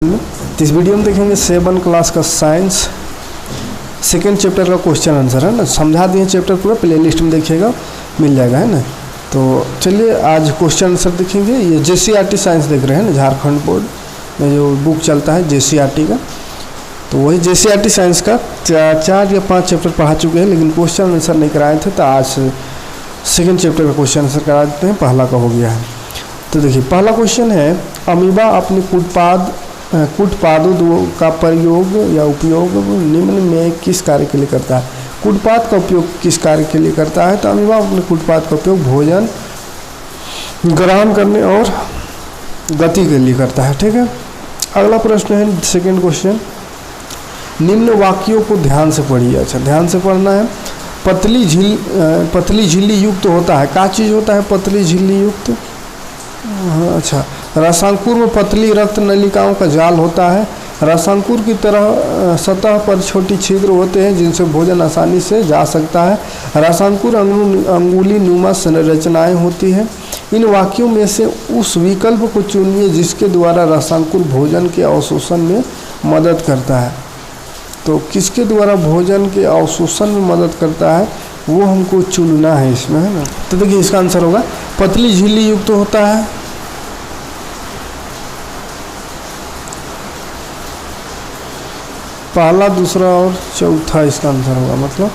तो इस वीडियो में देखेंगे 7 क्लास का साइंस सेकेंड चैप्टर का क्वेश्चन आंसर है ना। समझा दिए चैप्टर पूरा, प्ले लिस्ट में देखिएगा, मिल जाएगा है ना। तो चलिए आज क्वेश्चन आंसर देखेंगे। ये JCRT साइंस देख रहे हैं ना, झारखंड बोर्ड में जो बुक चलता है JCRT का, तो वही JCRT साइंस का 4 या 5 चैप्टर पढ़ा चुके हैं, लेकिन क्वेश्चन आंसर नहीं कराए थे। तो आज सेकेंड चैप्टर का क्वेश्चन आंसर करा देते हैं, पहला का हो गया है। तो देखिए पहला क्वेश्चन है, अमीबा अपने कूटपादों का प्रयोग या उपयोग निम्न में किस कार्य के लिए करता है। कूटपाद का उपयोग किस कार्य के लिए करता है। तो अमीबा अपने कूटपाद का उपयोग भोजन ग्रहण करने और गति के लिए करता है। ठीक है, अगला प्रश्न है सेकंड क्वेश्चन, निम्न वाक्यों को ध्यान से पढ़िए। अच्छा, ध्यान से पढ़ना है। पतली झिल्ली युक्त होता है, क्या चीज़ होता है पतली झिल्ली युक्त। अच्छा, रसांकुर में पतली रक्त नलिकाओं का जाल होता है। रसांकुर की तरह सतह पर छोटी छिद्र होते हैं जिनसे भोजन आसानी से जा सकता है। रसांकुर अंगुली नुमा संरचनाएं होती हैं। इन वाक्यों में से उस विकल्प को चुनिए जिसके द्वारा रसांकुर भोजन के अवशोषण में मदद करता है। तो किसके द्वारा भोजन के अवशोषण में मदद करता है वो हमको चुनना है इसमें, है ना। तो देखिए इसका आंसर होगा पतली झिल्ली युक्त होता है। पहला, दूसरा और चौथा इसका आंसर होगा। मतलब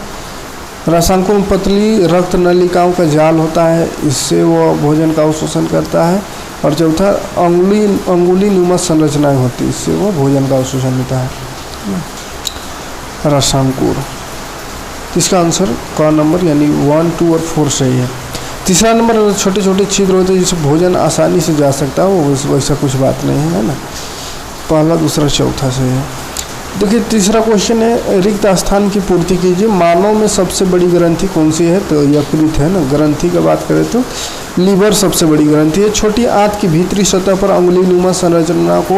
रसांकुर में पतली रक्त नलिकाओं का जाल होता है, इससे वो भोजन का अवशोषण करता है। और चौथा, अंगुली नुमा संरचनाएं होती है, इससे वो भोजन का अवशोषण होता है, रसांकुर। इसका आंसर का नंबर यानी 1, 2 और 4 सही है। तीसरा नंबर, छोटे छोटे छिद्र होते हैं जिससे भोजन आसानी से जा सकता है, वो वैसा कुछ बात नहीं है ना। पहला, दूसरा, चौथा सही है। देखिए तीसरा क्वेश्चन है, रिक्त स्थान की पूर्ति कीजिए। मानव में सबसे बड़ी ग्रंथि कौन सी है। तो यकृत है ना। ग्रंथि की बात करें तो लीवर सबसे बड़ी ग्रंथि है। छोटी आंत की भीतरी सतह पर अंगुली नुमा संरचना को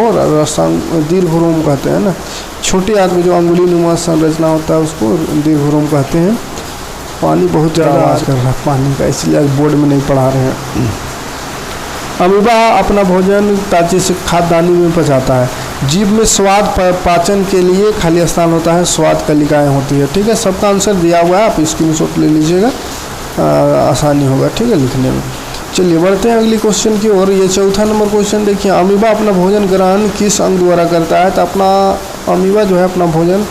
दीर्घरोम कहते हैं ना। छोटी आंत में जो अंगुली नुमा संरचना होता है उसको दीर्घरोम कहते हैं। पानी बहुत ज़्यादा आवाज़ कर रहा है पानी का, इसलिए बोर्ड में नहीं पढ़ा रहे हैं। अमीबा अपना भोजन ताजे से खाद्यदानी में पचाता है। जीभ में स्वाद पाचन के लिए खाली स्थान होता है, स्वाद कलिकाएँ होती है। ठीक है, सबका आंसर दिया हुआ है, आप स्क्रीनशॉट ले लीजिएगा, आसानी होगा ठीक है लिखने में। चलिए बढ़ते हैं अगली क्वेश्चन की ओर। ये चौथा नंबर क्वेश्चन देखिए, अमीबा अपना भोजन ग्रहण किस अंग द्वारा करता है। तो अपना अमीबा जो है अपना भोजन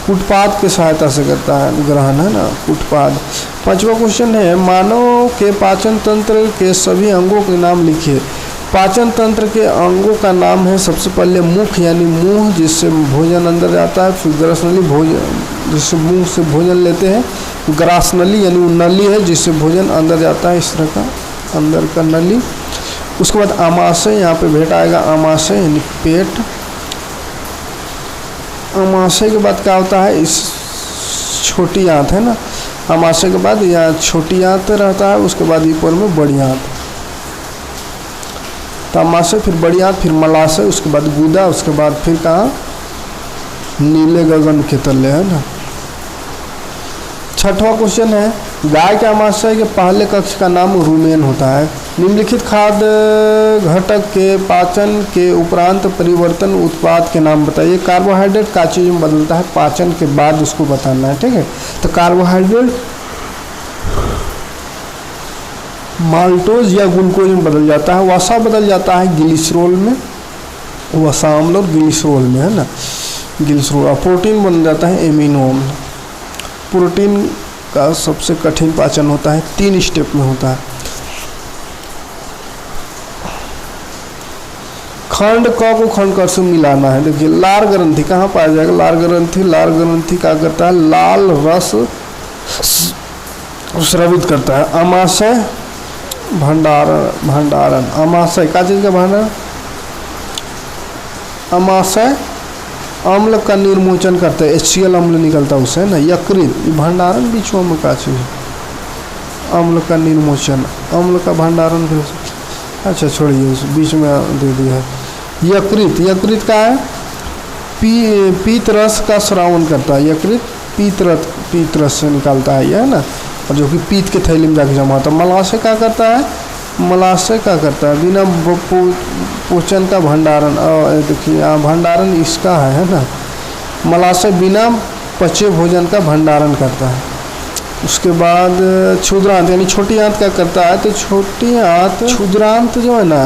कूटपाद की सहायता से करता है, ग्रहण है ना, कूटपाद। पांचवा क्वेश्चन है, मानव के पाचन तंत्र के सभी अंगों के नाम लिखिए। पाचन तंत्र के अंगों का नाम है सबसे पहले मुख यानी मुंह, जिससे भोजन अंदर जाता है। फिर ग्रसनली, भोजन जिससे मुंह से भोजन लेते हैं। ग्रासनली यानी नली है जिससे भोजन अंदर जाता है, इस तरह का अंदर का नली। उसके बाद आमाशय, यहाँ पे भेंट आएगा आमाशय यानी पेट। आमाशय के बाद क्या होता है, इस छोटी आंत है ना। आमाशय के बाद यहाँ छोटी आंत रहता है, उसके बाद ऊपर में बड़ी आंत। तो आमाशय, फिर बड़ी आंत, फिर मलाशय, उसके बाद गुदा, उसके बाद फिर कहाँ नीले गगन के तले, है ना। छठवां क्वेश्चन है, गाय के आमाशय के पहले कक्ष का नाम रुमेन होता है। निम्नलिखित खाद्य घटक के पाचन के उपरांत परिवर्तन उत्पाद के नाम बताइए। कार्बोहाइड्रेट का चीज में बदलता है, पाचन के बाद उसको बताना है। ठीक है, तो कार्बोहाइड्रेट माल्टोज या ग्लूकोज में बदल जाता है। वसा बदल जाता है ग्लिसरॉल में, वसा अम्ल और ग्लिसरॉल में, है ना, ग्लिसरॉल। प्रोटीन बन जाता है एमिनो अम्ल। प्रोटीन का सबसे कठिन पाचन होता है, 3 स्टेप में होता है। खंड क को खंड कर से मिलाना है। देखिए लार ग्रंथि कहाँ पाया जाएगा। लार ग्रंथि क्या करता है, लाल रस स्रावित करता है। आमाशय भंडारण, आमाशय क्या चीज का भंडारण, आमाशय अम्ल का निर्मोचन करता है, HCl अम्ल निकलता है उससे ना। यकृत भंडारण, बीच में क्या चीज, अम्ल का निर्मोचन, अम्ल का भंडारण। अच्छा छोड़िए, उस बीच में दे दिया है। यकृत का है पीत रस का श्रावण करता है। यकृत पीत रस से निकालता है, यह है ना, और जो कि पीत के थैली में जाके जमा होता है। मलाशय क्या करता है, मलाशय क्या करता है, बिना पोषण का भंडारण। देखिए यहाँ भंडारण इसका है ना, मलाशय बिना पचे भोजन का भंडारण करता है। उसके बाद क्षुद्रांत यानी छोटी आंत क्या करता है, तो छोटी आंत क्षुद्रांत जो है ना,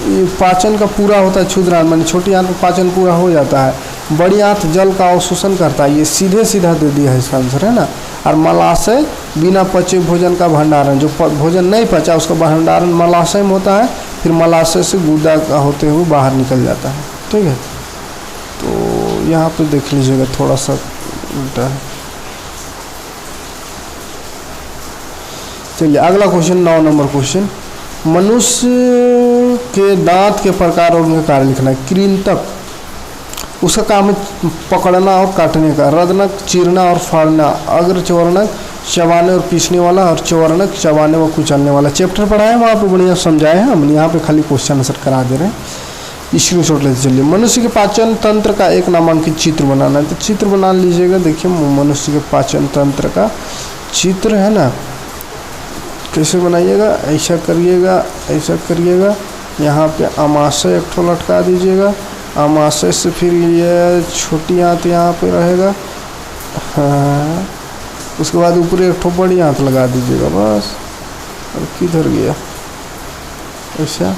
ये पाचन का पूरा होता है। क्षुद्रांत मानी छोटी आंत में पाचन पूरा हो जाता है। बड़ी आंत जल का अवशोषण करता है। ये सीधे सीधा दे दिया है इसका आंसर, है ना। और मलाशय बिना पचे भोजन का भंडारण, जो भोजन नहीं पचा उसका भंडारण मलाशय में होता है, फिर मलाशय से गुदा होते हुए बाहर निकल जाता है। ठीक है, तो यहाँ पे देख लीजिएगा थोड़ा सा उल्टा है। चलिए अगला क्वेश्चन 9 नंबर क्वेश्चन, मनुष्य के दांत के प्रकार और उनका कार्य लिखना है। कृंतक उसका काम है पकड़ना और काटने का, रदनक चीरना और फाड़ना, अग्रचवर्णक चबाने और पीसने वाला, और चवर्णक चबाने व कुचलने वाला। चैप्टर पढ़ाए वहाँ पे बढ़िया समझाए हैं हम, यहाँ पे खाली क्वेश्चन आंसर करा दे रहे हैं। स्क्रीनशॉट लेते चलिए। मनुष्य के पाचन तंत्र का एक नामांकित चित्र बनाना है, तो चित्र बना लीजिएगा। देखिए मनुष्य के पाचन तंत्र का चित्र है ना, कैसे बनाइएगा, ऐसा करिएगा, ऐसा करिएगा। यहाँ पे अमाशय एक ठो लटका दीजिएगा, अमाशय से फिर ये छोटी आंत यहाँ पे रहेगा, हाँ। उसके बाद ऊपर एक ठो बड़ी आंत लगा दीजिएगा बस। और किधर गया, ऐसा,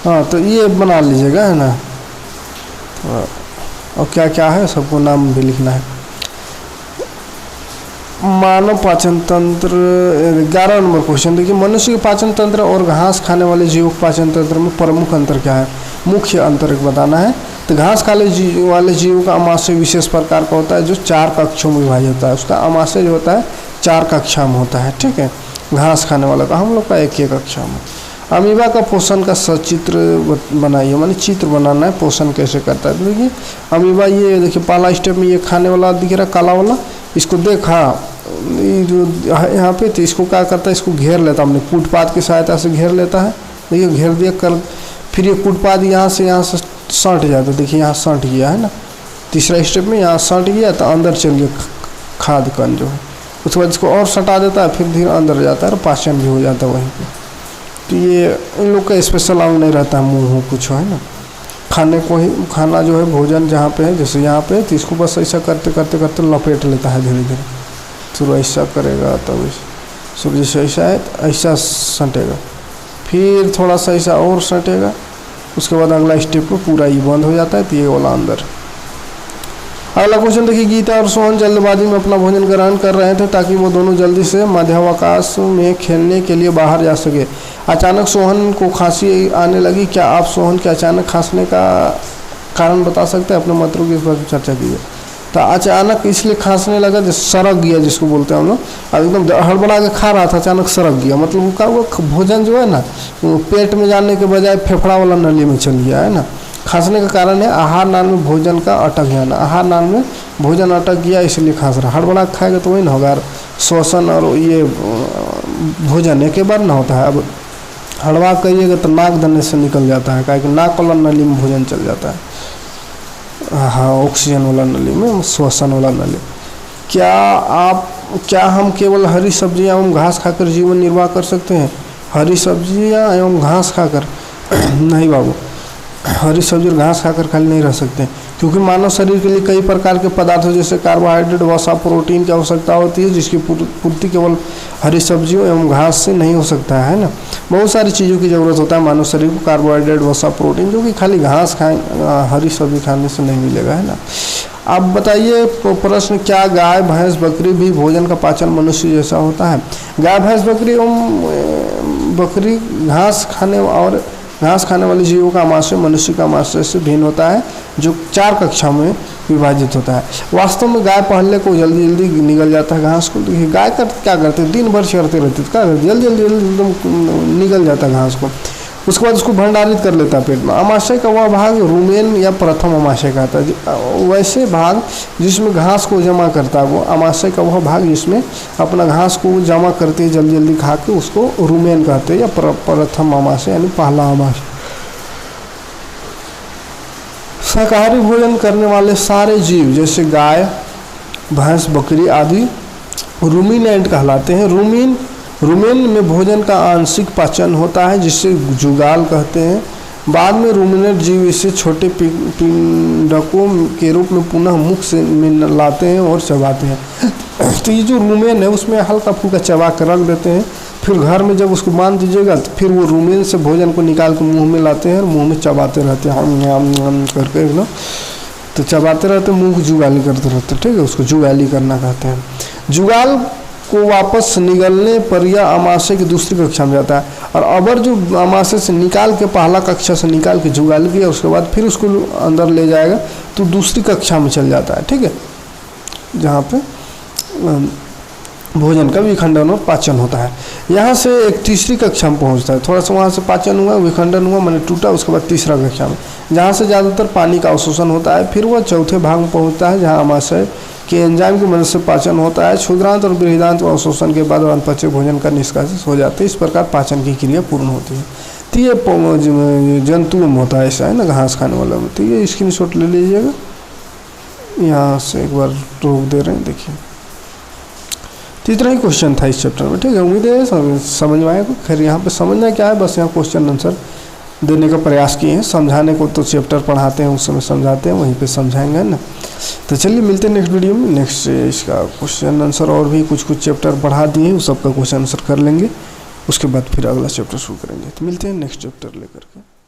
हाँ। तो ये बना लीजिएगा, है ना। और क्या क्या है सबको नाम भी लिखना है। मानव पाचन तंत्र 11 नंबर क्वेश्चन देखिए, मनुष्य के पाचन तंत्र और घास खाने वाले जीवों के पाचन तंत्र में प्रमुख अंतर क्या है, मुख्य अंतर एक बताना है। तो घास खाने वाले जीवों का अमाशय विशेष प्रकार का होता है, जो 4 कक्षों में विभाजित होता है। उसका अमाशय जो होता है 4 कक्षा में होता है। ठीक है, घास खाने वाला का हम लोग का एक ही कक्षा में। अमीबा का पोषण का सचित्र बनाइए, मानी चित्र बनाना है, पोषण कैसे करता है। तो देखिए अमीबा, ये देखिए पहला स्टेप में ये खाने वाला दिख रहा काला वाला, इसको देखा यहाँ पे, तो इसको क्या करता है, इसको घेर लेता है, हमने कूटपाद की सहायता से घेर लेता है। देखिए घेर दिया कर, फिर ये कूटपाद यहाँ से सट जाता है। देखिए यहाँ सट गया है ना, तीसरा स्टेप में यहाँ सट गया, तो अंदर चल गया खाद कण जो है। उसके बाद इसको और सटा देता है, फिर धीरे अंदर जाता है और पाचन भी हो जाता है वहीं पर। तो ये इन लोग का स्पेशल अंग नहीं रहता है, मुँह कुछ है ना, खाने को ही, खाना जो है भोजन जहाँ पे है, जैसे यहाँ पे, तो इसको बस ऐसा करते करते करते लपेट लेता है धीरे धीरे। शुरू ऐसा करेगा तब शुरू जैसे ऐसा है तो ऐसा सटेगा, फिर थोड़ा सा ऐसा और सटेगा। उसके बाद अगला स्टेप में पूरा ये बंद हो जाता है, तो ये वाला अंदर। अगला क्वेश्चन देखिए, गीता और सोहन जल्दबाजी में अपना भोजन ग्रहण कर रहे थे ताकि वो दोनों जल्दी से मध्यावकाश में खेलने के लिए बाहर जा सके। अचानक सोहन को खांसी आने लगी, क्या आप सोहन के अचानक खांसने का कारण बता सकते हैं? अपने मित्रों की इस पर चर्चा कीजिए। तो अचानक इसलिए खांसने लगा, जैसे सरक गया जिसको बोलते हैं हम लोग, अब एकदम हड़बड़ा के खा रहा था, अचानक सरक गया, मतलब वो भोजन जो है ना पेट में जाने के बजाय फेफड़ा वाला नली में चल गया, है ना। खांसने का कारण है आहार नाल में भोजन का अटक जाना, आहार नाल में भोजन अटक गया इसलिए खांस रहा। हड़बड़ा खाएगा तो वही ना होगा, श्वसन और ये भोजन एक बार ना होता है। अब हड़बड़ा करिएगा तो नाक दने से निकल जाता है, क्योंकि नाक वाला नली में भोजन चल जाता है, हाँ, ऑक्सीजन वाला नली में, श्वसन वाला नली। क्या हम केवल हरी सब्जियां एवं घास खाकर जीवन निर्वाह कर सकते हैं? हरी सब्जियां एवं घास खाकर नहीं बाबू, हरी सब्जी और घास खाकर खाली नहीं रह सकते, क्योंकि मानव शरीर के लिए कई प्रकार के पदार्थों जैसे कार्बोहाइड्रेट, वसा, प्रोटीन की आवश्यकता होती है, जिसकी पूर्ति केवल हरी सब्जियों एवं घास से नहीं हो सकता है ना। बहुत सारी चीज़ों की ज़रूरत होता है मानव शरीर को, कार्बोहाइड्रेट, वसा, प्रोटीन, जो कि खाली घास खाएं, हरी सब्जी खाने से नहीं मिलेगा, है ना। अब बताइए प्रश्न, क्या गाय, भैंस, बकरी भी भोजन का पाचन मनुष्य जैसा होता है? गाय, भैंस, बकरी एवं बकरी घास खाने वाले जीवों का आमाशय मनुष्य का आमाशय से भिन्न होता है, जो 4 कक्षा में विभाजित होता है। वास्तव में गाय पहले को जल्दी जल्दी निगल जाता है घास को। देखिए गाय क्या करते हैं, दिन भर चरते रहते हैं, क्या करते जल्दी जल्दी एकदम निगल जाता है घास को। उसके बाद उसको भंडारित कर लेता है पेट में। आमाशय का वह भाग रुमेन या प्रथम आमाशय कहता है, वैसे भाग जिसमें घास को जमा करता है वो आमाशय का वह भाग जिसमें अपना घास को जमा करते हैं जल्दी जल्दी खा के, उसको रुमेन कहते हैं या प्रथम आमाशय यानी पहला आमाशय। शाकाहारी भोजन करने वाले सारे जीव जैसे गाय, भैंस, बकरी आदि रूमिनेंट कहलाते हैं। रूमेन में भोजन का आंशिक पाचन होता है जिसे जुगाल कहते हैं। बाद में रूमिनेंट जीव इसे छोटे पिंडकों के रूप में पुनः मुख से लाते हैं और चबाते हैं। तो ये जो रूमेन है उसमें हल्का फुल्का चबा कर रख देते हैं, फिर घर में जब उसको बांध दीजिएगा तो फिर वो रूमेन से भोजन को निकाल कर मुंह में लाते हैं और मुंह में चबाते रहते हैं हम करके ना, तो चबाते रहते हैं, मुंह को जुगाली करते रहते हैं। ठीक है, उसको जुगाली करना कहते हैं। जुगाल को वापस निगलने पर यह अमाशय की दूसरी कक्षा में जाता है, और अबर जो अमाशय से निकाल के पहला कक्षा से निकाल के जुगाल किया उसके बाद फिर उसको अंदर ले जाएगा तो दूसरी कक्षा में चल जाता है। ठीक है, जहाँ पे भोजन का विखंडन और पाचन होता है। यहाँ से एक तीसरी कक्षा में पहुँचता है, थोड़ा सा वहाँ से पाचन हुआ, विखंडन हुआ, मैंने टूटा, उसके बाद तीसरा कक्षा में जहाँ से ज़्यादातर पानी का अवशोषण होता है। फिर वह चौथे भाग में पहुँचता है जहाँ अमाशय के एंजाइम की मदद से पाचन होता है। क्षुद्रांत और बृहदांत अवशोषण के बाद अनपचे भोजन का निष्कासित हो जाते हैं। इस प्रकार पाचन की क्रिया पूर्ण होती है। तो ये जंतुओं में होता है ऐसा, है ना, घास खाने वाला में। तो ये स्क्रीनशॉट ले लीजिएगा, यहाँ से एक बार रोक दे रहे हैं, देखिए। तो इतना ही क्वेश्चन था इस चैप्टर में। ठीक है, उम्मीद है समझ में आएगा। खैर यहाँ पे समझना क्या है, बस यहाँ क्वेश्चन आंसर देने का प्रयास किए हैं। समझाने को तो चैप्टर पढ़ाते हैं उस समय समझाते हैं, वहीं पे समझाएंगे ना। तो चलिए मिलते हैं नेक्स्ट वीडियो में। नेक्स्ट इसका क्वेश्चन आंसर और भी कुछ चैप्टर पढ़ा दिए, उस सबका क्वेश्चन आंसर कर लेंगे, उसके बाद फिर अगला चैप्टर शुरू करेंगे। तो मिलते हैं नेक्स्ट चैप्टर लेकर के।